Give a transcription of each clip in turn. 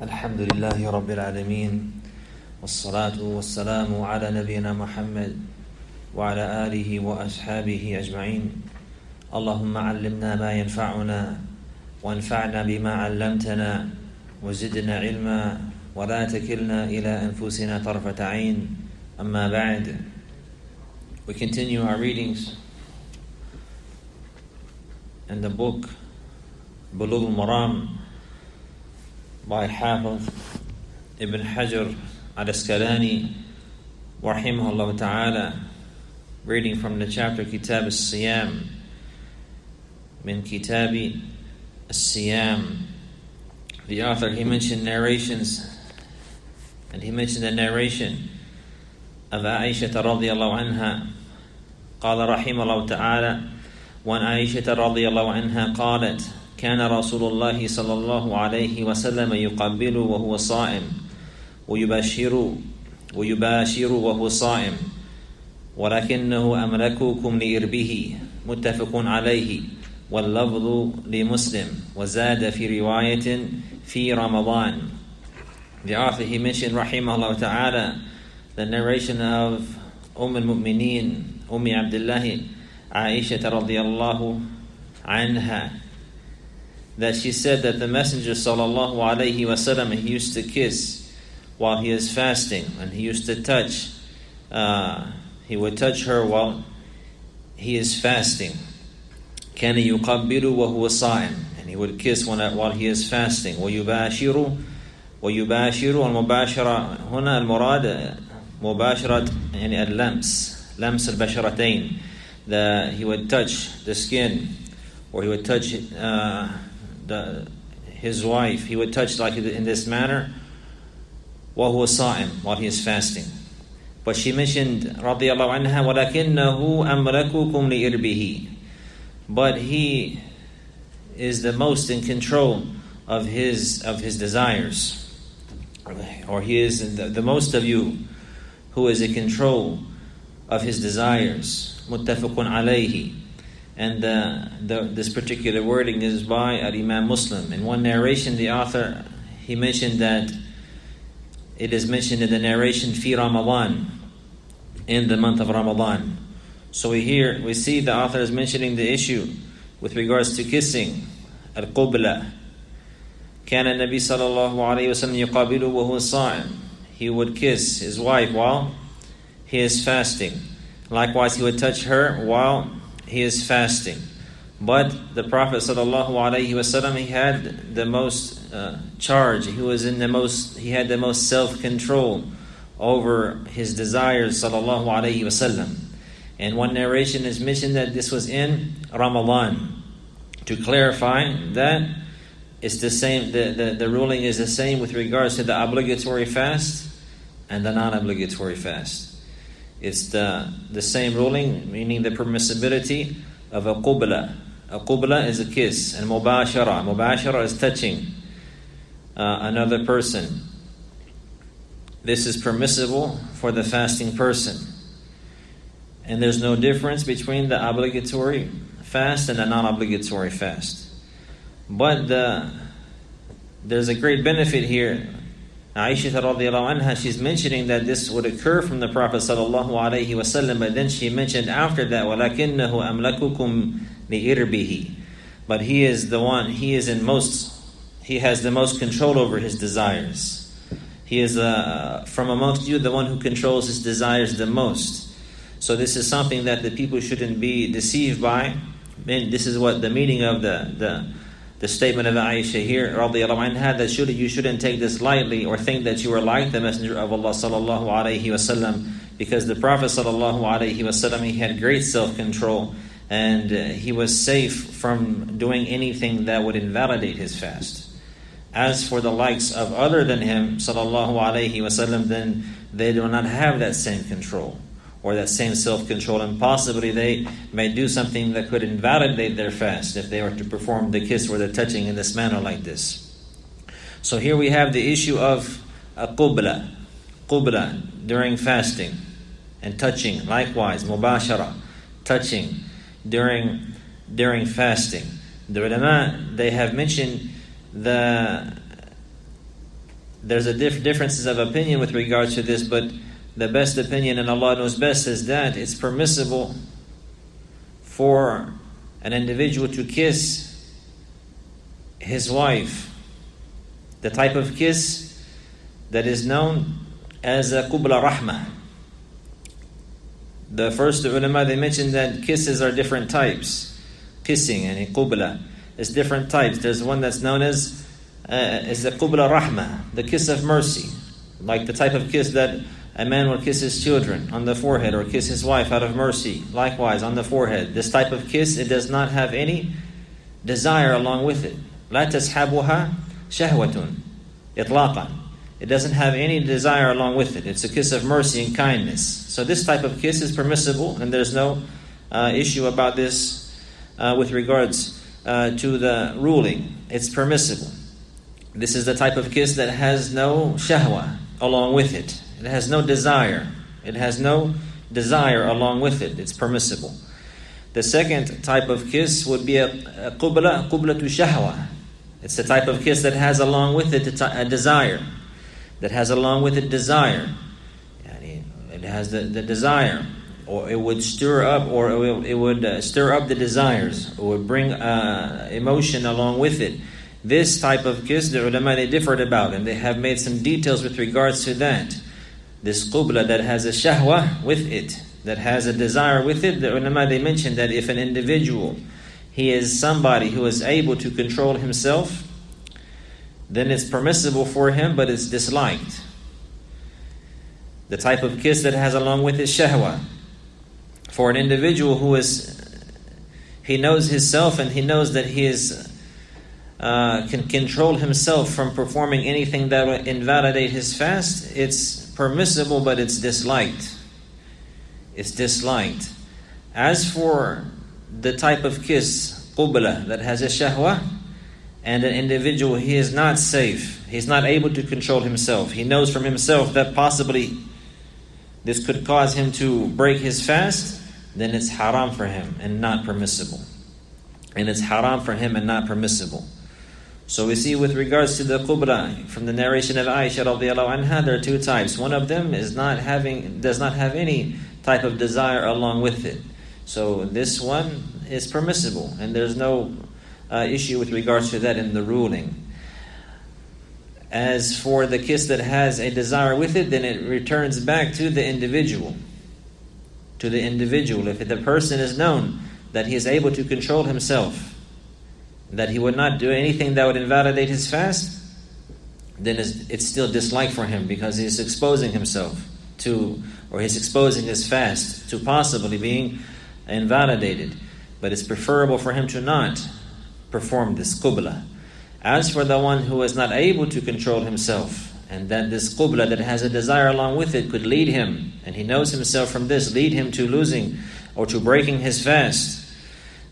الحمد لله رب العالمين والصلاة والسلام على نبينا محمد وعلى آله وأصحابه أجمعين. اللهم علمنا ما ينفعنا وانفعنا بما علمتنا وزدنا علما ولا تكلنا إلى أنفسنا طرفة عين. أما بعد. We continue our readings in the book Al-Maraam by Hafiz Ibn Hajar Al-Asqalani rahimahullah ta'ala, reading from the chapter Kitab As-Siyam min Kitab As-Siyam. The author, he mentioned narrations, and he mentioned the narration of Aisha radiyallahu anha. قال رحمه الله تعالى: وعن عائشة رضي الله عنها قالت: كان رسول الله صلى الله عليه وسلم يقبل وهو صائم ويباشر وهو صائم ولكنه أملككم لإربه. متفق عليه واللفظ لمسلم وزاد في رواية في رمضان. The author, he mentioned rahimahullah ta'ala the narration of al-Mu'mineen Abdullah Aisha radiyallahu anha, that she said that the Messenger sallallahu alayhi wasallam, he used to kiss while he is fasting, and he used to touch. He would touch her while he is fasting. كان يقبل وهو صائم, and he would kiss while he is fasting. ويباشر والمباشرة هنا المراد مباشرة يعني لمس البشرتين. He would touch the skin, or he would touch his wife. He would touch like in this manner وهو صائم, while he is fasting. But she mentioned رضي الله عنها ولكنه أملككم لإربه, but he is the most in control of his desires, or he is the most of you who is in control of his desires. متفق عليه. And this particular wording is by Imam Muslim. In one narration, the author, he mentioned that it is mentioned in the narration fi Ramadan, in the month of Ramadan. So we see the author is mentioning the issue with regards to kissing, al-qubla. كان النبي صلى الله عليه وسلم يقابل وهو صائم. He would kiss his wife while he is fasting. Likewise, he would touch her while he is fasting. But the Prophet sallallahu alaihi wasallam, he had the most charge. He had the most self-control over his desires sallallahu alaihi wasallam. And one narration is mentioned that this was in Ramadan, to clarify that it's the same. The ruling is the same with regards to the obligatory fast and the non-obligatory fast. It's the same ruling, meaning the permissibility of a qubla. A qubla is a kiss, and mubashara is touching another person. This is permissible for the fasting person, and there's no difference between the obligatory fast and the non-obligatory fast. But there's a great benefit here. Aisha radiyallahu anha, she's mentioning that this would occur from the Prophet sallallahu alaihi wasallam, but then she mentioned after that, وَلَكِنَّهُ أَمْلَكُكُمْ لِإِرْبِهِ. But he is the one, he has the most control over his desires. He is from amongst you the one who controls his desires the most. So this is something that the people shouldn't be deceived by. And this is what the meaning of the statement of Aisha here, radiyallahu anha, that you shouldn't take this lightly or think that you are like the Messenger of Allah sallallahu alaihi wasallam, because the Prophet sallallahu alaihi wasallam, he had great self-control, and he was safe from doing anything that would invalidate his fast. As for the likes of other than him sallallahu alaihi wasallam, then they do not have that same control or that same self-control, and possibly they may do something that could invalidate their fast if they were to perform the kiss or the touching in this manner like this. So here we have the issue of a qubla during fasting, and touching, likewise mubashara, touching during fasting. The ulama, they have mentioned the there's a differences of opinion with regards to this, but the best opinion, and Allah knows best, is that it's permissible for an individual to kiss his wife, the type of kiss that is known as a qubla rahmah. The first ulama, they mentioned that kisses are different types. Kissing and qubla is different types. There's one that's known as the qubla rahmah, the kiss of mercy, like the type of kiss that a man will kiss his children on the forehead, or kiss his wife out of mercy, likewise on the forehead. This type of kiss, it does not have any desire along with it. لا تسحبها شهوة إطلاقا. It doesn't have any desire along with it. It's a kiss of mercy and kindness. So this type of kiss is permissible, and there's no issue about this with regards to the ruling. It's permissible. This is the type of kiss that has no shahwa along with it. It has no desire. It has no desire along with it. It's permissible. The second type of kiss would be a qubla to shahwa. It's the type of kiss that has along with it a desire. That has along with it desire. It has the desire, or it would stir up, or it would stir up the desires, or would bring emotion along with it. This type of kiss, the ulama, they differed about, and they have made some details with regards to that. This qubla that has a shahwa with it, that has a desire with it, the ulama, they mentioned that if an individual, he is somebody who is able to control himself, then it's permissible for him, but it's disliked. The type of kiss that has along with it shahwa. For an individual who he knows himself, and he knows that he can control himself from performing anything that will invalidate his fast, it's permissible, but it's disliked. It's disliked. As for the type of kiss, qubla, that has a shahwa, and an individual, he is not safe. He's not able to control himself. He knows from himself that possibly this could cause him to break his fast, then it's haram for him and not permissible. And it's haram for him and not permissible. So we see with regards to the qubla, from the narration of Aisha radiallahu anha, there are two types. One of them does not have any type of desire along with it. So this one is permissible, and there's no issue with regards to that in the ruling. As for the kiss that has a desire with it, then it returns back to the individual. To the individual. If the person is known that he is able to control himself, that he would not do anything that would invalidate his fast, then it's still disliked for him, because he's exposing himself to, or he's exposing his fast to possibly being invalidated. But it's preferable for him to not perform this qubla. As for the one who is not able to control himself, and that this qubla that has a desire along with it could lead him, and he knows himself from this, lead him to losing or to breaking his fast,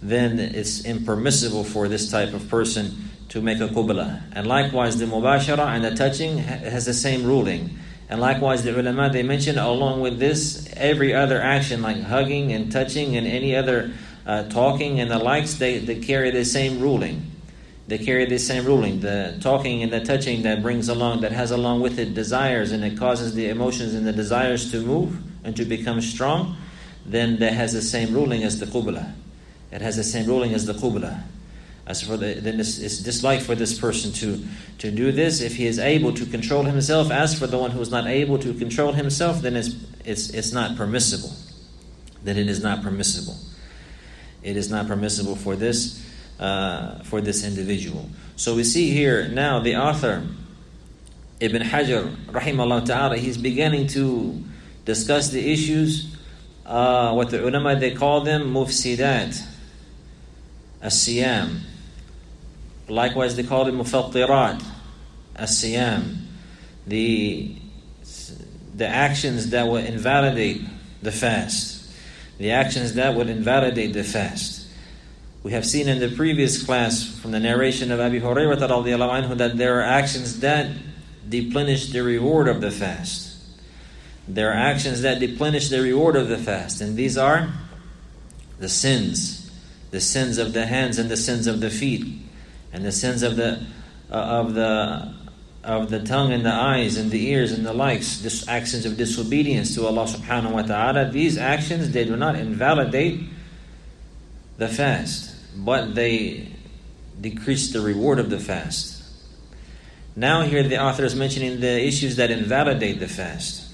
then it's impermissible for this type of person to make a qubla. And likewise, the mubashara and the touching has the same ruling. And likewise, the ulama, they mention along with this, every other action like hugging and touching and any other talking and the likes, they carry the same ruling. They carry the same ruling. The talking and the touching that has along with it desires, and it causes the emotions and the desires to move and to become strong, then that has the same ruling as the qubla. It has the same ruling as the qubla. As for then it's disliked for this person to do this if he is able to control himself. As for the one who is not able to control himself, then it's not permissible. Then it is not permissible. It is not permissible for this individual. So we see here now the author Ibn Hajar rahimahullah ta'ala, he's beginning to discuss the issues, what the ulama, they call them mufsidat as-siyam. Likewise, they call it mufattirat as-siyam, the actions that will invalidate the fast, the actions that would invalidate the fast. We have seen in the previous class from the narration of Abi Hurairah radhiyallahu anhu that there are actions that deplenish the reward of the fast. There are actions that deplenish the reward of the fast, and these are the sins of the hands and the sins of the feet, and the sins of the of the tongue and the eyes and the ears and the likes, actions of disobedience to Allah subhanahu wa ta'ala, these actions, they do not invalidate the fast, but they decrease the reward of the fast. Now here the author is mentioning the issues that invalidate the fast.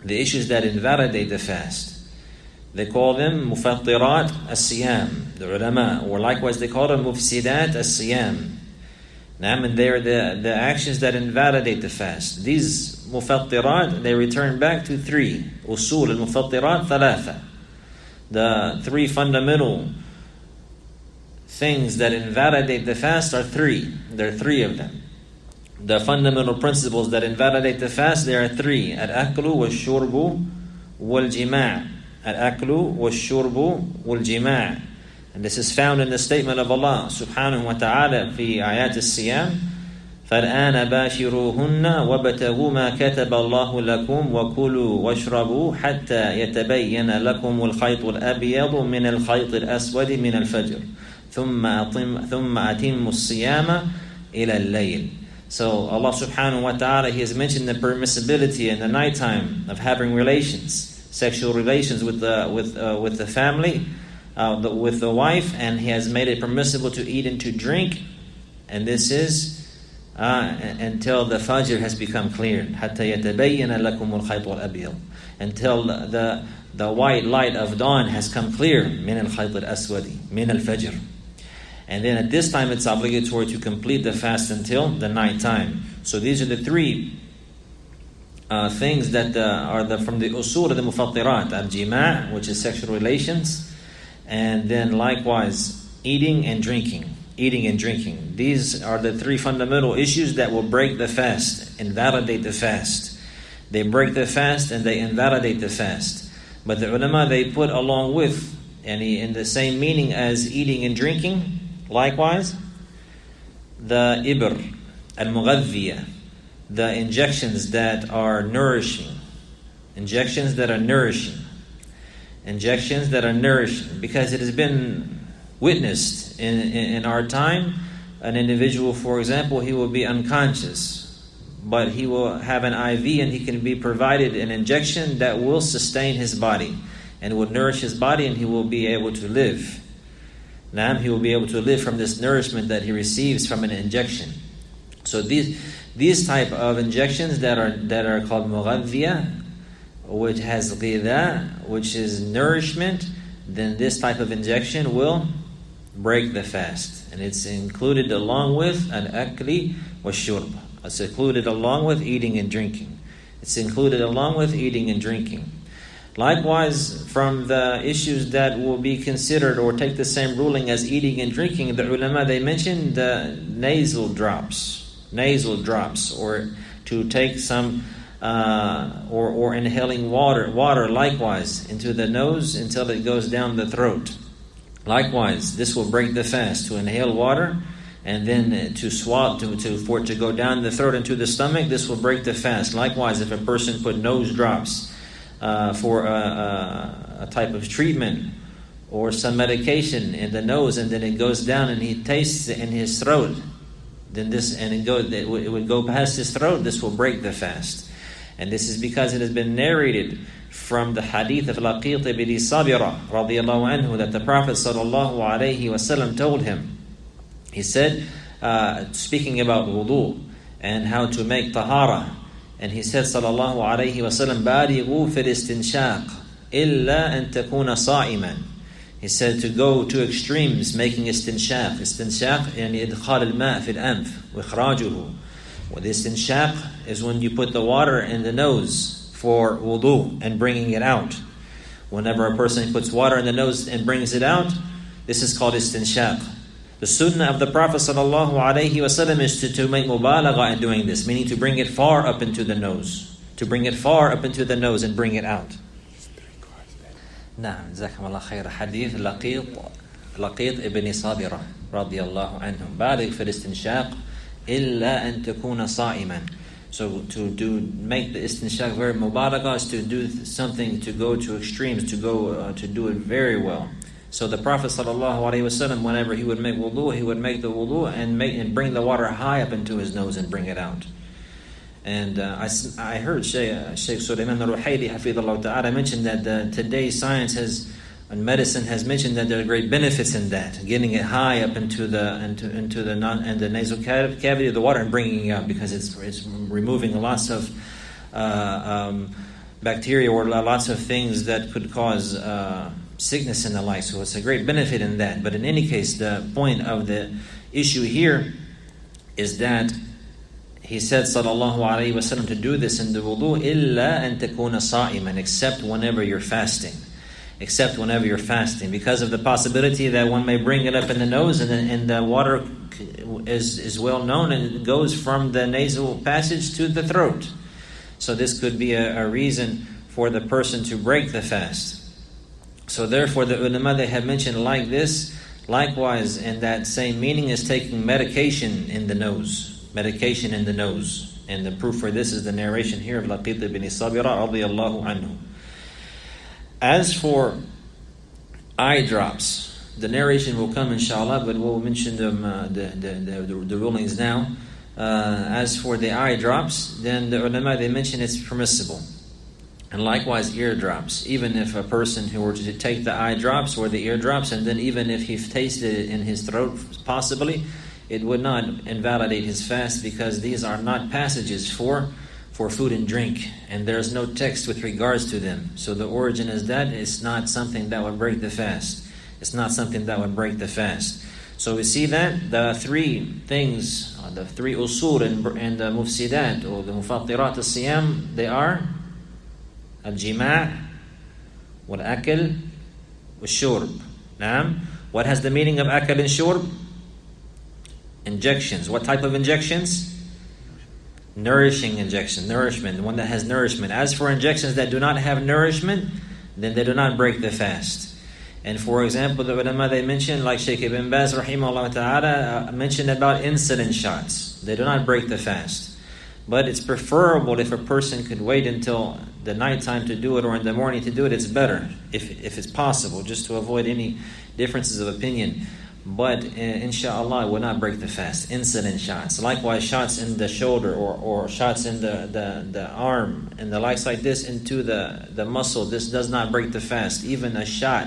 The issues that invalidate the fast. They call them mufattirat as-siyam, the ulama, or likewise they call them mufsidat as-siyam. And they are the actions that invalidate the fast. These mufattirat, they return back to three. Usul al-mufattirat thalatha. The three fundamental things that invalidate the fast are three. There are three of them. The fundamental principles that invalidate the fast, there are three. Al-aklu wal-shurbu wal-jima'. Al-aklu wal-shurbu wal-jima'. And this is found in the statement of Allah subhanahu wa ta'ala في آيات الصيام فالآن باشروهن وابتغوا ما كتب الله لكم وكلوا واشربوا حتى يتبين لكم الخيط الأبيض من الخيط الأسود من الفجر ثم أتموا الصيام إلى الليل. So Allah subhanahu wa ta'ala, He has mentioned the permissibility in the nighttime of having relations, sexual relations with the family, with the wife, and He has made it permissible to eat and to drink, and this is until the fajr has become clear. حَتَّى يَتَبَيَّنَ لَكُمُ الْخَيْطُ الْأَبْيَضُ, until the white light of dawn has come clear. مِنَ الْخَيْطِ الْأَسْوَدِ مِنَ الْفَجْرِ. And then at this time it's obligatory to complete the fast until the night time. So these are the three things that are from the usul of the mufattirat. Al-jima', which is sexual relations, and then likewise eating and drinking. Eating and drinking. These are the three fundamental issues that will break the fast, invalidate the fast. They break the fast and they invalidate the fast. But the ulama, they put along with, and in the same meaning as eating and drinking, likewise, the ibr, al-mughadhiya, the injections that are nourishing. Injections that are nourishing. Injections that are nourishing. Because it has been witnessed in our time, an individual, for example, he will be unconscious, but he will have an IV and he can be provided an injection that will sustain his body and will nourish his body, and he will be able to live. Now he will be able to live from this nourishment that he receives from an injection. So these type of injections that are called mughadhiya, which has ghidha, which is nourishment, then this type of injection will break the fast. And it's included along with al-akli wa-shurb. It's included along with eating and drinking. It's included along with eating and drinking. Likewise, from the issues that will be considered or take the same ruling as eating and drinking, the ulama, they mentioned the nasal drops, or to take some, or inhaling water likewise into the nose until it goes down the throat. Likewise, this will break the fast, to inhale water and then to swallow, for it to go down the throat into the stomach. This will break the fast. Likewise, if a person put nose drops for a type of treatment or some medication in the nose, and then it goes down and he tastes it in his throat, then it would go past his throat, this will break the fast. And this is because it has been narrated from the hadith of Laqit ibn Sabira radiyallahu anhu that the Prophet sallallahu alayhi wasallam told him. He said, speaking about wudu and how to make tahara, and he said sallallahu alayhi wasallam, "Balighu fil istinshaq illa an takuna sa'iman." He said to go to extremes, making istinshaq. Istinshaq yani idkhal al-ma' fi al-anf wa ikhrajuhu. Well, the istinshaq is when you put the water in the nose for wudu and bringing it out. Whenever a person puts water in the nose and brings it out, this is called istinshaq. The sunnah of the Prophet sallallahu alaihi wasallam is to make mubalagha in doing this, meaning to bring it far up into the nose. To bring it far up into the nose and bring it out. نعم جزاكم الله خير. حديث لقيط ابن صابرة رضي الله عنه. بالغ في الاستنشاق إلا أن تكون صائما. So to make the istinshaq very mubalagha is to do something, to go to extremes, to do it very well. So the Prophet ﷺ, whenever he would make wudu, he would make the wudu and bring the water high up into his nose and bring it out. And I heard Shaykh Sulaiman al-Ruhaili Hafidhullah Ta'ala mentioned that today's science and medicine has mentioned that there are great benefits in that, getting it high up into the nasal cavity of the water and bringing it out, because it's removing lots of bacteria or lots of things that could cause sickness and the like. So it's a great benefit in that. But in any case, the point of the issue here is that he said, sallallahu alayhi wa sallam, to do this in the wudu, illa an takuna sa'iman, except whenever you're fasting. Except whenever you're fasting, because of the possibility that one may bring it up in the nose, and the water is well known, and it goes from the nasal passage to the throat. So this could be a reason for the person to break the fast. So therefore the ulama, they have mentioned like this. Likewise, in that same meaning, is taking medication in the nose. Medication in the nose. And the proof for this is the narration here of Laqit ibn Sabira radiyallahu anhu. As for eye drops, the narration will come inshallah, but we'll mention the rulings now. As for the eye drops, then the ulama, they mention it's permissible. And likewise ear drops. Even if a person who were to take the eye drops or the ear drops, and then even if he tasted it in his throat possibly, it would not invalidate his fast, because these are not passages for food and drink, and there's no text with regards to them. So the origin is that it's not something that would break the fast. It's not something that would break the fast. So we see that the three things, the three usul and the mufsidat, or the mufattirat al-siyam, they are al-jima' wal-akl wal-shurb. Naam. What has the meaning of akl and shurb? Injections. What type of injections? Nourishing injection, nourishment, one that has nourishment. As for injections that do not have nourishment, then they do not break the fast. And for example, the ulama, they mentioned, like Shaykh Ibn Baz rahimahullah ta'ala mentioned about insulin shots. They do not break the fast. But it's preferable if a person could wait until the nighttime to do it, or in the morning to do it, it's better, if it's possible, just to avoid any differences of opinion. But inshallah, it will not break the fast. Insulin shots. Likewise, shots in the shoulder, or shots in the arm, and the likes like this into the muscle. This does not break the fast. Even a shot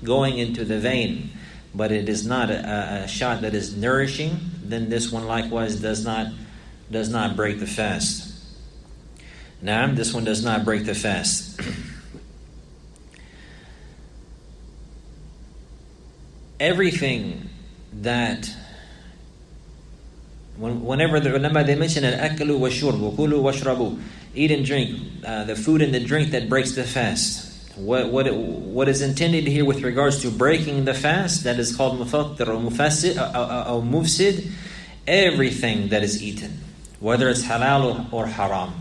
going into the vein, but it is not a shot that is nourishing, then this one likewise does not break the fast. Now, this one does not break the fast. Everything that, whenever the ulama, they mention al-aklu wa shurbu, kulu wa shrabu, eat and drink, the food and the drink that breaks the fast. What is intended here with regards to breaking the fast, that is called mufattir or mufsid, everything that is eaten, whether it's halal or haram,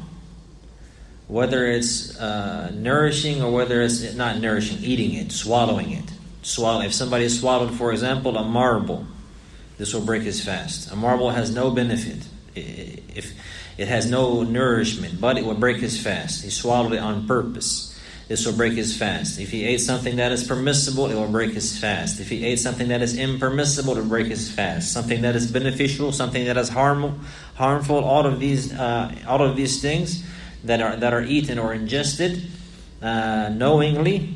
whether it's nourishing or whether it's not nourishing, eating it, swallowing it. If somebody swallowed, for example, a marble, this will break his fast. A marble has no benefit. If it has no nourishment, but it will break his fast. He swallowed it on purpose. This will break his fast. If he ate something that is permissible, it will break his fast. If he ate something that is impermissible, it will break his fast. Something that is beneficial, something that is harmful, all of these things that are eaten or ingested knowingly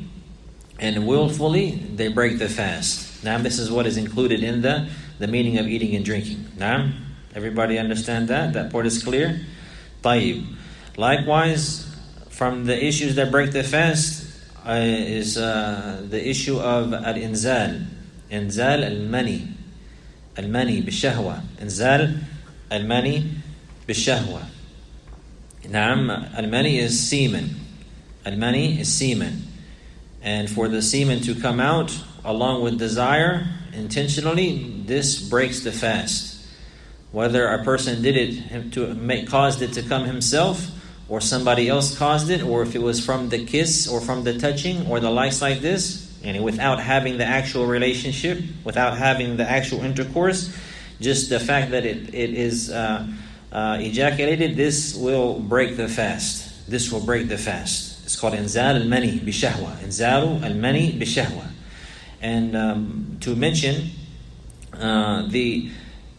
and willfully, they break the fast. Now, this is what is included in the meaning of eating and drinking. Now, everybody understand that? That part is clear? Tayyib. Likewise, from the issues that break the fast is the issue of al-inzal. Inzal al-mani. Al-mani bishahwa. Inzal al-mani bishahwa. Naam, al-mani is semen. Al-mani is semen. And for the semen to come out along with desire intentionally, this breaks the fast. Whether a person did it caused it to come himself, or somebody else caused it, or if it was from the kiss or from the touching or the likes like this, and without having the actual relationship, without having the actual intercourse, just the fact that it is ejaculated, this will break the fast. This will break the fast. It's called inzal al-mani bishahwa. Inzalu al-mani bishahwa. And to mention the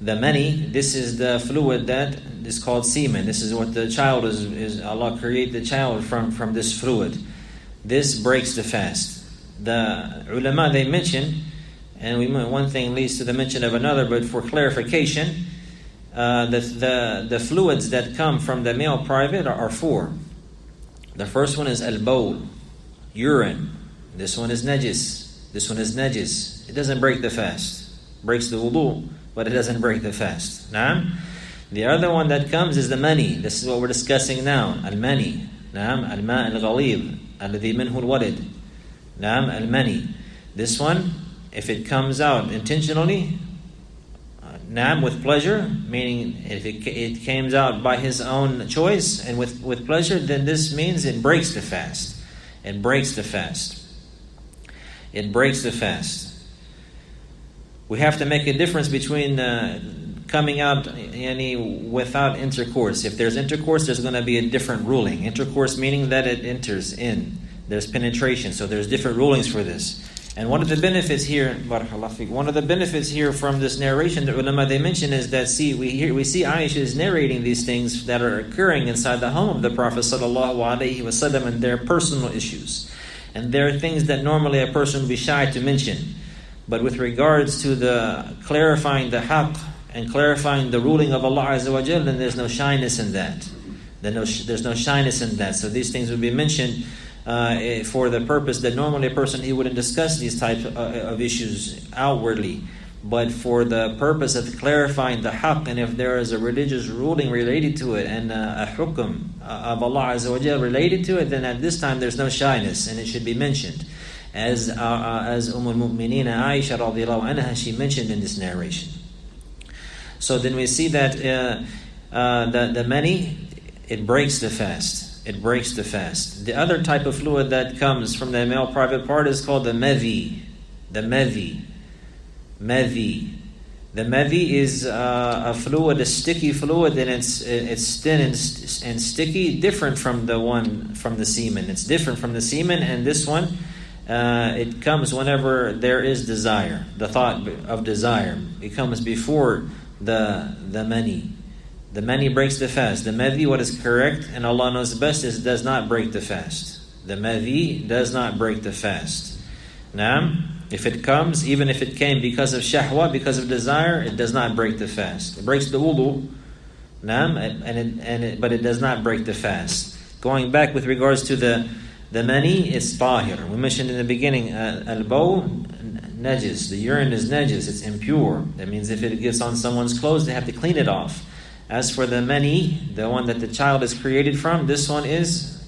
The mani, this is the fluid that is called semen. This is what the child is Allah created the child from this fluid. This breaks the fast. The ulama, they mention, and one thing leads to the mention of another, but for clarification, the fluids that come from the male private are four. The first one is al-bawl, urine. This one is najis. This one is najis. It doesn't break the fast. Breaks the wudu, but it doesn't break the fast. Naam. The other one that comes is the mani. This is what we're discussing now. Al-mani. Naam. Al-ma' al-ghalib. Alladhi minhu al-walid. Naam. Al-mani. This one, if it comes out intentionally, naam, with pleasure, meaning if it comes out by his own choice and with pleasure, then this means it breaks the fast. It breaks the fast. It breaks the fast. We have to make a difference between coming out without intercourse. If there's intercourse, there's going to be a different ruling. Intercourse meaning that it enters in. There's penetration. So there's different rulings for this. And one of the benefits here, from this narration that ulama they mention is that we see Aisha is narrating these things that are occurring inside the home of the Prophet ﷺ and their personal issues. And there are things that normally a person would be shy to mention. But with regards to the clarifying the haqq and clarifying the ruling of Allah Azza wa Jal, then there's no shyness in that. There's no shyness in that. So these things would be mentioned for the purpose that normally a person, he wouldn't discuss these types of issues outwardly, but for the purpose of clarifying the haqq, and if there is a religious ruling related to it and a hukm of Allah Azza wa Jal related to it, then at this time there's no shyness and it should be mentioned. As al-Mu'mineen Aisha radiallahu anha, she mentioned in this narration. So then we see that the mani, it breaks the fast. It breaks the fast. The other type of fluid that comes from the male private part is called the madhi. The madhi. Madhi. The madhi is a fluid, a sticky fluid, and it's thin and sticky, different from the one from the semen. It's different from the semen, and this one, it comes whenever there is desire. The thought of desire, it comes before the mani. The mani breaks the fast. The madhi, what is correct, and Allah knows best, is does not break the fast. The madhi does not break the fast. Naam, if it comes, even if it came because of shahwa, because of desire, it does not break the fast. It breaks the wudu. Naam, but it does not break the fast. Going back with regards to the mani, it's tahir. We mentioned in the beginning, al-bawl, najis. The urine is najis, it's impure. That means if it gets on someone's clothes, they have to clean it off. As for the mani, the one that the child is created from, this one is,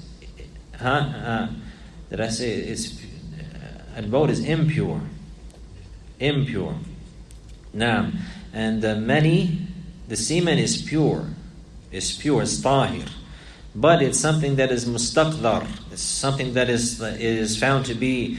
did I say it's, al-bawl is impure. Impure. Now, and the mani, the semen is pure. It's pure, it's tahir. But it's something that is mustaqdar. It's something that is found to be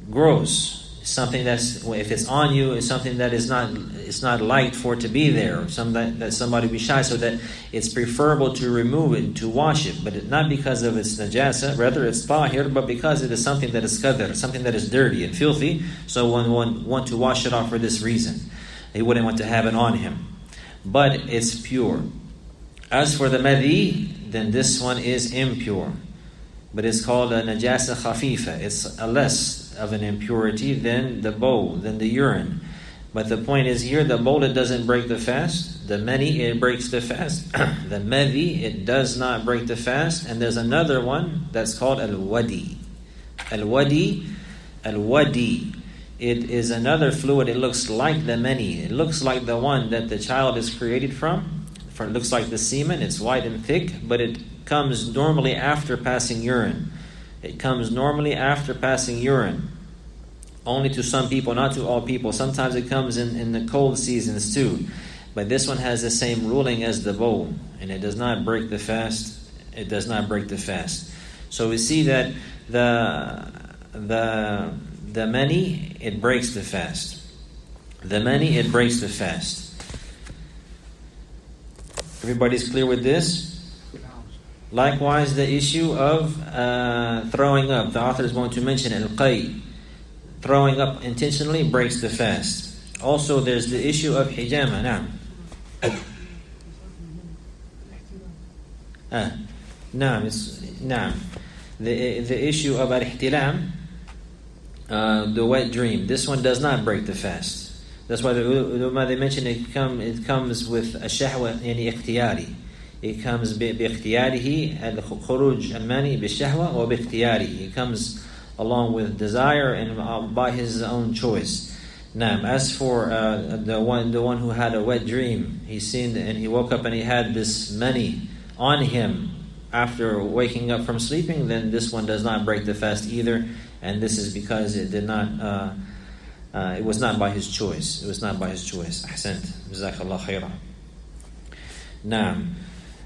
gross. Something that's, if it's on you, is something that is not, it's not light for it to be there. Something that somebody be shy, so that it's preferable to remove it, to wash it, but not because of its najasa, rather it's tahir, but because it is something that is qadr, something that is dirty and filthy. So one want to wash it off for this reason. He wouldn't want to have it on him. But it's pure. As for the madhi, then this one is impure. But it's called a najasa khafifa. It's a less of an impurity than the bawl, than the urine. But the point is here, the bawl, it doesn't break the fast. The mani, it breaks the fast. The madhi, it does not break the fast. And there's another one that's called al-wadi. Al-wadi. It is another fluid. It looks like the mani. It looks like the one that the child is created from. It looks like the semen. It's white and thick, but it comes normally after passing urine. It comes normally after passing urine. Only to some people, not to all people. Sometimes it comes in the cold seasons too. But this one has the same ruling as the bawl, and it does not break the fast. It does not break the fast. So we see that the mani, it breaks the fast. The mani, it breaks the fast. Everybody's clear with this? Likewise, the issue of throwing up. The author is going to mention al-qay. Throwing up intentionally breaks the fast. Also, there's the issue of hijama. The issue of al-ihtilam, the wet dream. This one does not break the fast. That's why the ulama, they mention it comes with a shahwa, yani ikhtiyari. It comes bi-ikhtiyarihi, al-khuruj al-mani bi-shahwa wa bi-ikhtiyarihi. It comes along with desire and by his own choice. Now, as for the one who had a wet dream, he seen and he woke up and he had this mani on him after waking up from sleeping, then this one does not break the fast either, and this is because it did not. It was not by his choice. It was not by his choice. Ahsant. Jazakallah khairah. Now,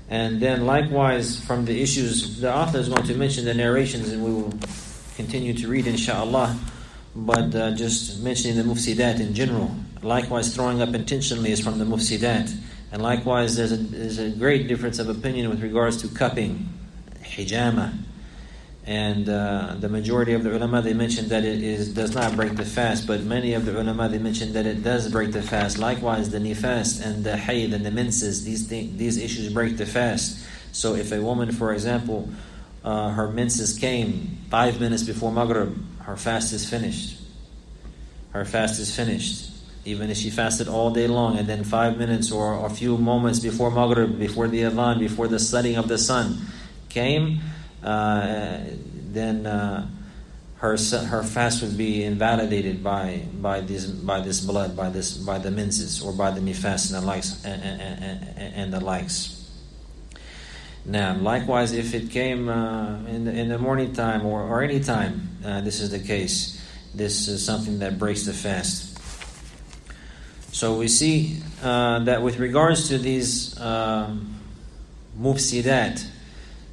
and then likewise from the issues, the author is going to mention the narrations, and we will continue to read inshaAllah. But just mentioning the mufsidat in general. Likewise, throwing up intentionally is from the mufsidat. And likewise, there's a great difference of opinion with regards to cupping, hijama. And the majority of the ulama, they mentioned that it does not break the fast. But many of the ulama, they mentioned that it does break the fast. Likewise, the nifas and the hayd and the menses, these issues break the fast. So if a woman, for example, her menses came 5 minutes before Maghrib, her fast is finished. Her fast is finished. Even if she fasted all day long and then 5 minutes or a few moments before Maghrib, before the adhan, before the setting of the sun came, then her fast would be invalidated by this blood, by the menses or by the nifas and the likes. Now, likewise, if it came in the morning time or any time, this is the case. This is something that breaks the fast. So we see that with regards to these mufsidat,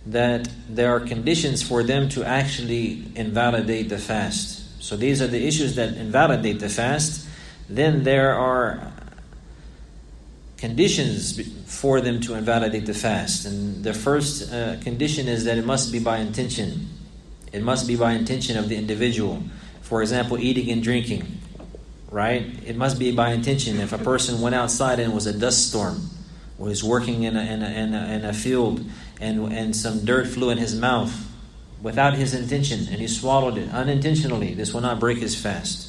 that there are conditions for them to actually invalidate the fast. So these are the issues that invalidate the fast. Then there are conditions for them to invalidate the fast. And the first condition is that it must be by intention. It must be by intention of the individual. For example, eating and drinking, right? It must be by intention. If a person went outside and it was a dust storm, was working in a field and some dirt flew in his mouth without his intention and he swallowed it unintentionally, this will not break his fast.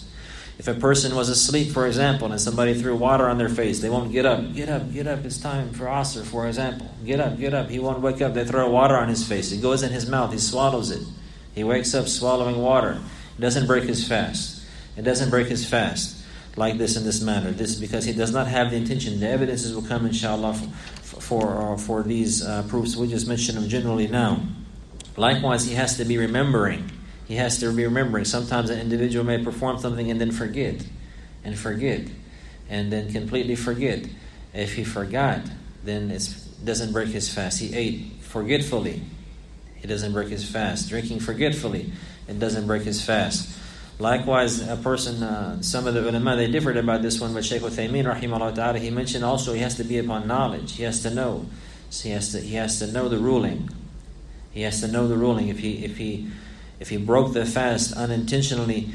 If a person was asleep, for example, and somebody threw water on their face, they won't get up. Get up, it's time for Asr, for example. Get up. He won't wake up. They throw water on his face. It goes in his mouth. He swallows it. He wakes up swallowing water. It doesn't break his fast. It doesn't break his fast like this in this manner. This is because he does not have the intention. The evidences will come, inshallah, for these proofs. We just mentioned them generally now. Likewise, he has to be remembering. He has to be remembering. Sometimes an individual may perform something and then forget, and then completely forget. If he forgot, then it doesn't break his fast. He ate forgetfully. It doesn't break his fast. Drinking forgetfully, it doesn't break his fast. Likewise, a person, some of the ulama, they differed about this one, but Shaykh Uthaymeen, rahimahullah ta'ala, he mentioned also he has to be upon knowledge. He has to know. So he has to know the ruling. He has to know the ruling. If he broke the fast unintentionally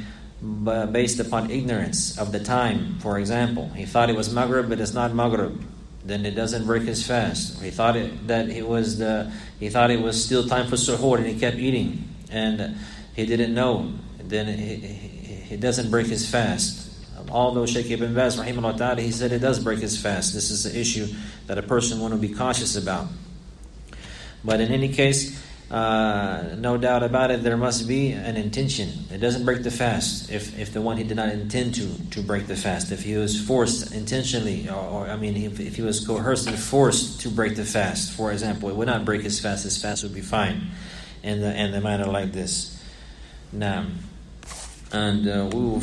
based upon ignorance of the time, for example, he thought it was Maghrib, but it's not Maghrib, then it doesn't break his fast. He thought it was still time for suhoor, and he kept eating, and he didn't know. Then it doesn't break his fast. Although Shaykh Ibn Baz, rahimahullah ta'ala, he said it does break his fast. This is an issue that a person want to be cautious about. But in any case, no doubt about it, there must be an intention. It doesn't break the fast if the one he did not intend to break the fast. If he was forced intentionally, if he was coerced and forced to break the fast, for example, it would not break his fast. His fast would be fine in the manner like this. Now, and we will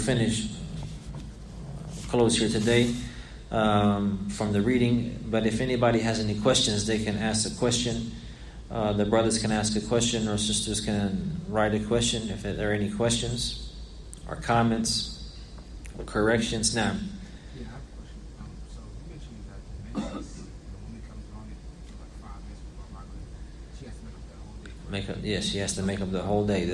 close here today from the reading. But if anybody has any questions, they can ask a question. The brothers can ask a question, or sisters can write a question if there are any questions or comments or corrections. Now, yeah, I have a question. So you mentioned that the menses, when it comes on, it's like 5 minutes before Maghrib. She has to make up that whole day. Yes, she has to make up the whole day.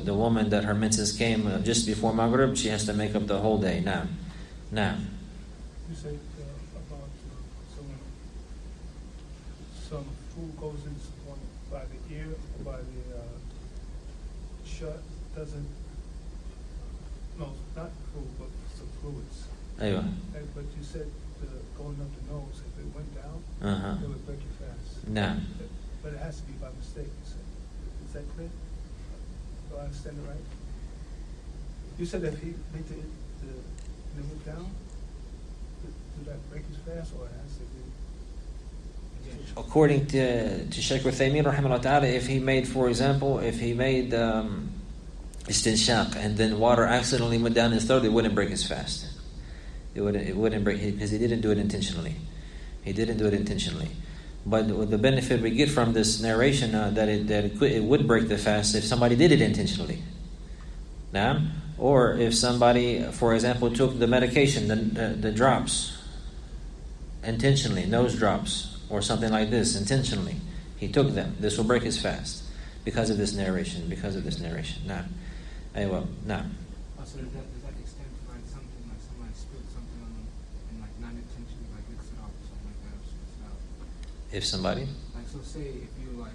The woman that her menses came just before Maghrib, she has to make up the whole day. Now, Now, You say about someone, some food goes in someone by the ear or by the shut, doesn't, no, not food, but some fluids. أيوة. But you said going up the nose, if it went down, Uh-huh. it would break your fast. Now, But it has to be by mistake, you said. Is that clear? Do I understand it right? You said if he made the went down, did that break his fast, or it has to be? according to Shaykh Uthaymeen rahimahullah ta'ala, if he made, for example, istinshaq and then water accidentally went down his throat, it wouldn't break his fast. It wouldn't break, because he didn't do it intentionally. He didn't do it intentionally. But the benefit we get from this narration that it would break the fast if somebody did it intentionally. Now, or if somebody, for example, took the medication, the drops, intentionally, nose drops, or something like this, intentionally, he took them. This will break his fast because of this narration. Now, anyway, now. So does that extend to like something like somebody spilled something on them and like not intentionally like mix it up or something like that, or spits it out? If somebody, Like, so say if you like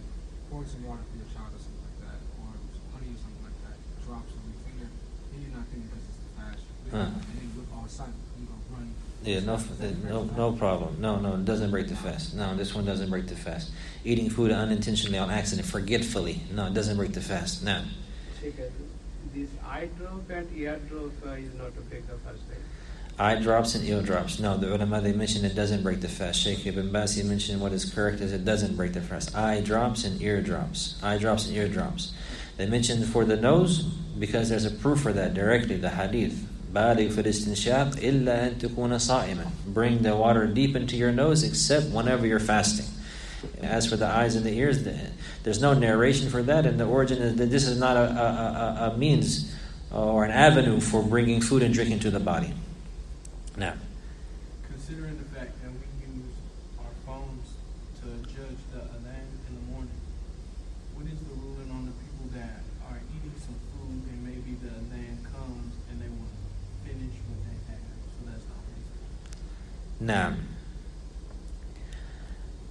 pour some water for your child or something like that, or some honey or something like that, drops on your finger, then you're not thinking because it's the fast, and then you look all of a sudden, you go run. yeah, no problem. No, it doesn't break the fast. No, this one doesn't break the fast. Eating food unintentionally, on accident, forgetfully, no, it doesn't break the fast. No. This eye drop and ear drop is not to break the fast, right? Eye drops and ear drops. No, the ulama, they mentioned it doesn't break the fast. Shaykh Ibn Baz, he mentioned what is correct is it doesn't break the fast. Eye drops and ear drops. Eye drops and ear drops. They mentioned for the nose, because there's a proof for that directly, the hadith. بَالِغْ فِي الْإِسْتِنْشَاقِ إِلَّا أَن تَكُونَ صَائِمًا. Bring the water deep into your nose except whenever you're fasting. As for the eyes and the ears, there's no narration for that, and the origin is that this is not a means or an avenue for bringing food and drink into the body. Now, considering the fact that we use our phones to judge the adhan in the morning, what is the ruling on the people that are eating some food and maybe the adhan comes and they want to finish what they have? So that's not reasonable.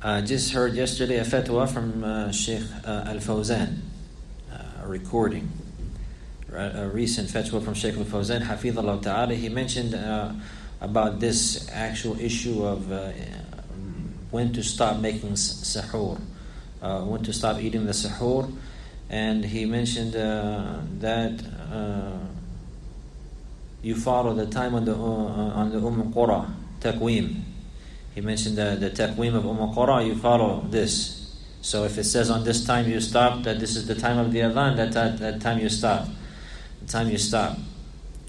now, just heard yesterday a fatwa from Sheikh Al-Fawzan, a recording, a recent fatwa from Sheikh Al-Fawzan, Hafidhullah Ta'ala. He mentioned about this actual issue of when to stop making sahur, when to stop eating the sahur, and he mentioned that you follow the time on the Qura taqweem. He mentioned the taqweem of Qura, you follow this. So if it says on this time you stop, that this is the time of the adhan, that time you stop. The time you stop.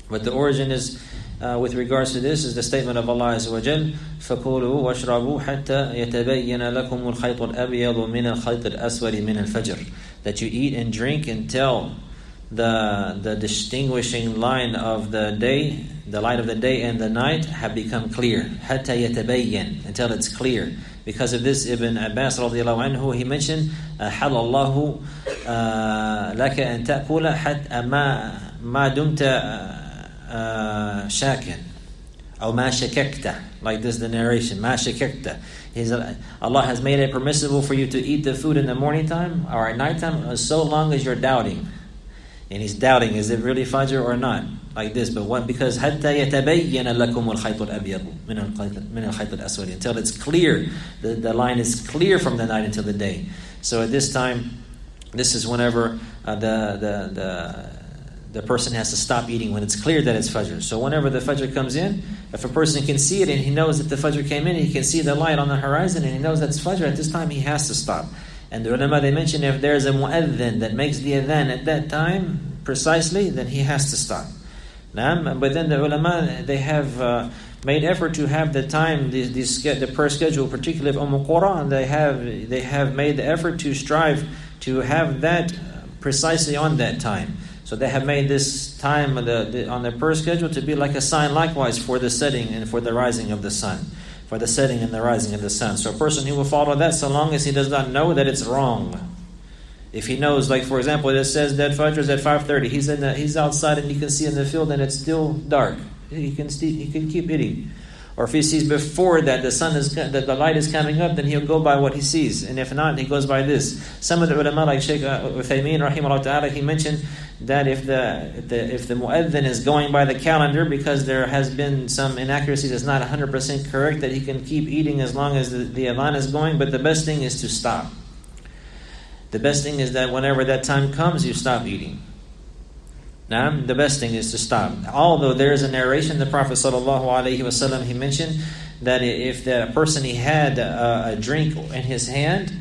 But the origin is, with regards to this, is the statement of Allah Azza wa Jal, فَكُولُوا وَاشْرَبُوا حَتَّى يَتَبَيَّنَ لَكُمُ الْخَيْطُ الْأَبْيَضُ مِنَ الْخَيْطِ الْأَسْوَدِ مِنَ الْفَجْرِ. That you eat and drink until the distinguishing line of the day, the light of the day and the night have become clear. حَتَّى يَتَبَيَّنَ, until it's clear. Because of this, Ibn Abbas radiallahu anhu, he mentioned, حَلَ اللَّهُ لَكَ أَن تَأْكُلَ حَتَّى مَا دُمْتَ shakin, or ma shakakta, like this the narration, ma shakakta. Allah has made it permissible for you to eat the food in the morning time or at night time, so long as you're doubting. And he's doubting, is it really Fajr or not? Like this, but what? Because حَتَّى يَتَبَيَّنَ لَكُمُ الْخَيْطُ الْأَبْيَضُ مِنَ الْخَيْطِ الْأَسْوَدِ, until it's clear, the line is clear from the night until the day. So at this time, this is whenever the person has to stop eating, when it's clear that it's Fajr. So whenever the Fajr comes in, if a person can see it and he knows that the Fajr came in, he can see the light on the horizon and he knows that's Fajr, at this time he has to stop. And the ulama, they mention, if there's a mu'adhin that makes the adhan at that time precisely, then he has to stop. But then the ulama, they have made effort to have the time, the per schedule, particularly of Qura, they have made the effort to strive to have that precisely on that time. So they have made this time on the per schedule to be like a sign likewise for the setting and for the rising of the sun. For the setting and the rising of the sun. So a person who will follow that, so long as he does not know that it's wrong. If he knows, like for example, it says that Fajr is at 5:30. He's outside and he can see in the field and it's still dark. he can keep eating. Or if he sees before that the light is coming up, then he'll go by what he sees. And if not, he goes by this. Some of the ulama, like Shaykh Uthaymeen, rahimahullah ta'ala, he mentioned that if the mu'adhin is going by the calendar because there has been some inaccuracy that's not 100% correct, that he can keep eating as long as the adhan is going, but the best thing is to stop. The best thing is that whenever that time comes, you stop eating. Now, the best thing is to stop. Although there is a narration, the Prophet ﷺ, he mentioned that if the person, he had a drink in his hand,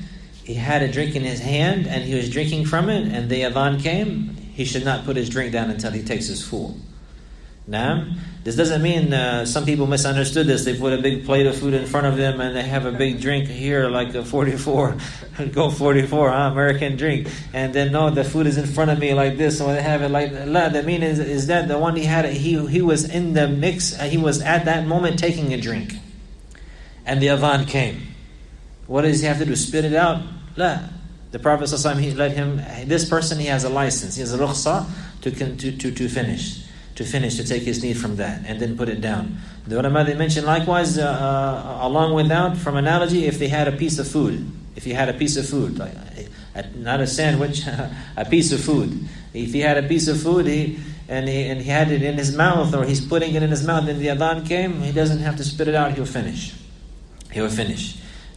and he was drinking from it, and the adhan came, he should not put his drink down until he takes his full. Now, this doesn't mean some people misunderstood this. They put a big plate of food in front of them and they have a big drink here, like a 44, go 44, American drink. And then, no, the food is in front of me like this, so they have it like that. The meaning is that the one he had, he was in the mix, he was at that moment taking a drink. And the adhan came. What does he have to do? Spit it out? La. The Prophet ﷺ, he let him, this person, he has a license, he has a rukhsa to finish. To take his need from that and then put it down. The ulama, they mentioned likewise, along with that, from analogy, if they had a piece of food. If he had a piece of food, like, not a sandwich, a piece of food. If he had a piece of food, he had it in his mouth, or he's putting it in his mouth, and the adhan came, he doesn't have to spit it out, he'll finish.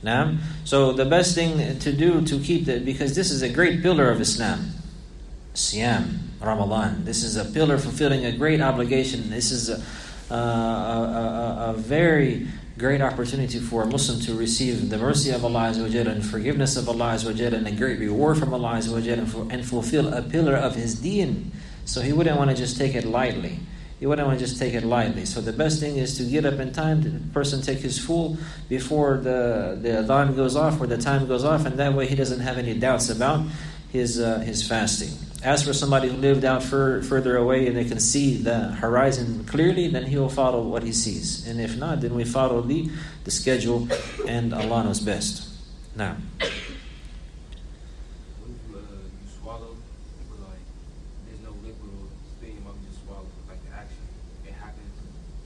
Now, so the best thing to do to keep that, because this is a great pillar of Islam. Siyam, Ramadan. This is a pillar fulfilling a great obligation. This is a very great opportunity for a Muslim to receive the mercy of Allah Azza wa Jalla and forgiveness of Allah Azza wa Jalla and a great reward from Allah Azza wa Jalla and fulfill a pillar of his deen. So he wouldn't want to just take it lightly. So the best thing is to get up in time, the person take his full before the adhan goes off or the time goes off, and that way he doesn't have any doubts about his fasting. As for somebody who lived out further away and they can see the horizon clearly, then he will follow what he sees. And if not, then we follow the schedule, and Allah knows best. Now, What if you swallow, but like there's no liquid or spit in your mouth, you just swallow, like the action, it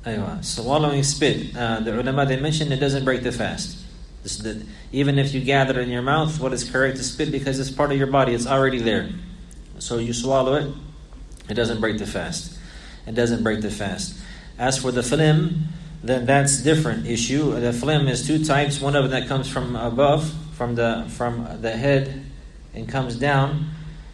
happens. Swallowing spit. The ulama, they mentioned it doesn't break the fast. Even if you gather it in your mouth, what is correct to spit, because it's part of your body, it's already there. So you swallow it, it doesn't break the fast. As for the phlegm, then that's different issue. The phlegm is two types. One of them that comes from above, from the head, and comes down.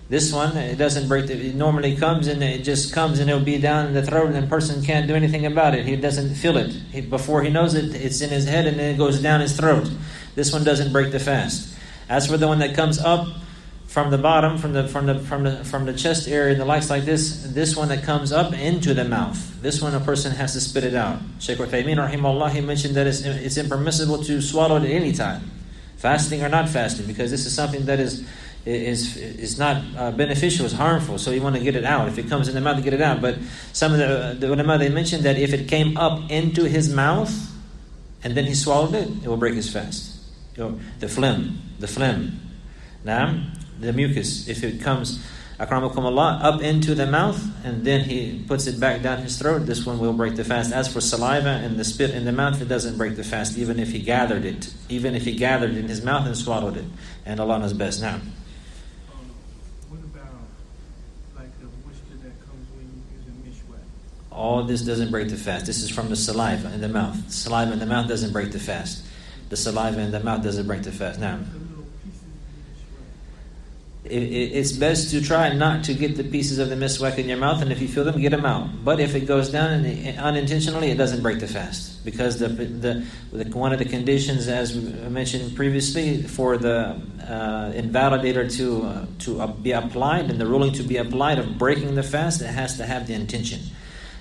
This one, it doesn't break. It normally comes and it just comes and it'll be down in the throat, and the person can't do anything about it. He doesn't feel it. Before he knows it, it's in his head and then it goes down his throat. This one doesn't break the fast. As for the one that comes up from the bottom, from the chest area and the likes like this one that comes up into the mouth, this one a person has to spit it out. Shaykh Uthaymeen rahimahullah, he mentioned that it's impermissible to swallow it at any time, fasting or not fasting, because this is something that is not beneficial, it's harmful. So you want to get it out. If it comes in the mouth, get it out. But some of the ulama, they mentioned that if it came up into his mouth and then he swallowed it will break his fast. The phlegm. Now, the mucus, if it comes, akramakumullah, up into the mouth and then he puts it back down his throat, this one will break the fast. As for saliva and the spit in the mouth, it doesn't break the fast, even if he gathered it in his mouth and swallowed it. And Allah knows best. Now, what about like the moisture that comes when you use a mishwak? all this doesn't break the fast. This is from the saliva in the mouth. Saliva in the mouth doesn't break the fast. The saliva in the mouth doesn't break the fast. Now, it's best to try not to get the pieces of the miswak in your mouth, and if you feel them, get them out. But if it goes down unintentionally, it doesn't break the fast, because one of the conditions, as I mentioned previously, for the invalidator to be applied, and the ruling to be applied of breaking the fast, it has to have the intention.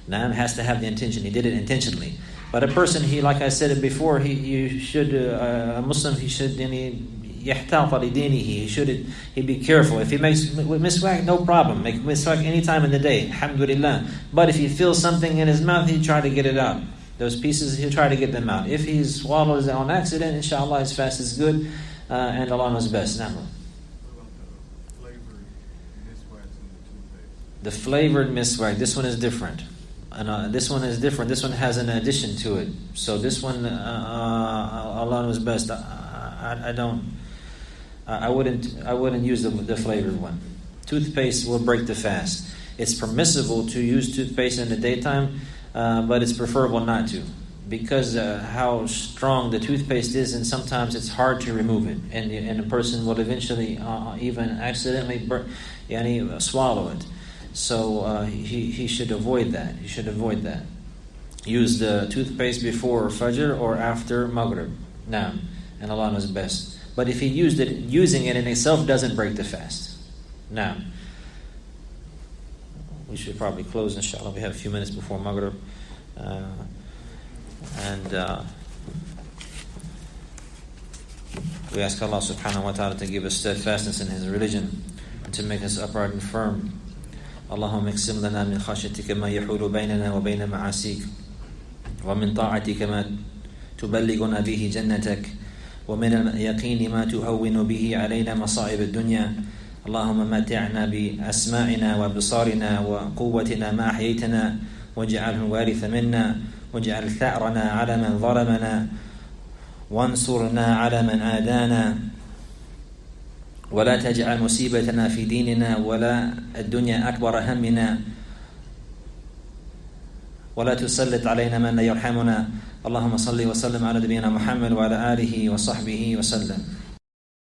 Now, it has to have the intention. He did it intentionally. But a person, like I said it before, a Muslim, he should he'd be careful. If he makes miswak, no problem. Make miswak any time in the day, alhamdulillah. But if he feels something in his mouth, he'd try to get it out. Those pieces, he'll try to get them out. If he swallows it on accident, inshallah, his fast is good, and Allah knows best. Now, Flavored miswax in the toothpaste. the flavored miswak, this one is different. And this one is different. This one has an addition to it. So this one, Allah knows best. I wouldn't use the flavored one. Toothpaste will break the fast. It's permissible to use toothpaste in the daytime, but it's preferable not to, because how strong the toothpaste is, and sometimes it's hard to remove it, and a person will eventually even accidentally swallow it. So he should avoid that. He should avoid that. Use the toothpaste before Fajr or after Maghrib. Now, and Allah knows best. But if he used it, using it in itself doesn't break the fast. Now, we should probably close, inshallah. We have a few minutes before Maghrib. We ask Allah subhanahu wa ta'ala to give us steadfastness in His religion and to make us upright and firm. اللهم اقسم لنا من خشيتك ما يحول بيننا وبين معاصيك ومن طاعتك ما تبلغنا به جنتك ومن اليقين ما تهون به علينا مصائب الدنيا اللهم متعنا بأسماعنا وبصارنا وقوتنا ما أحييتنا واجعله الوارث منا واجعل ثأرنا على من ظلمنا وانصرنا على من عادانا ولا تجعل مصيبتنا في ديننا ولا الدنيا أكبر همنا ولا تسلط علينا من لا يرحمنا اللهم صل وسلم على نبينا محمد وعلى آله وصحبه وسلم.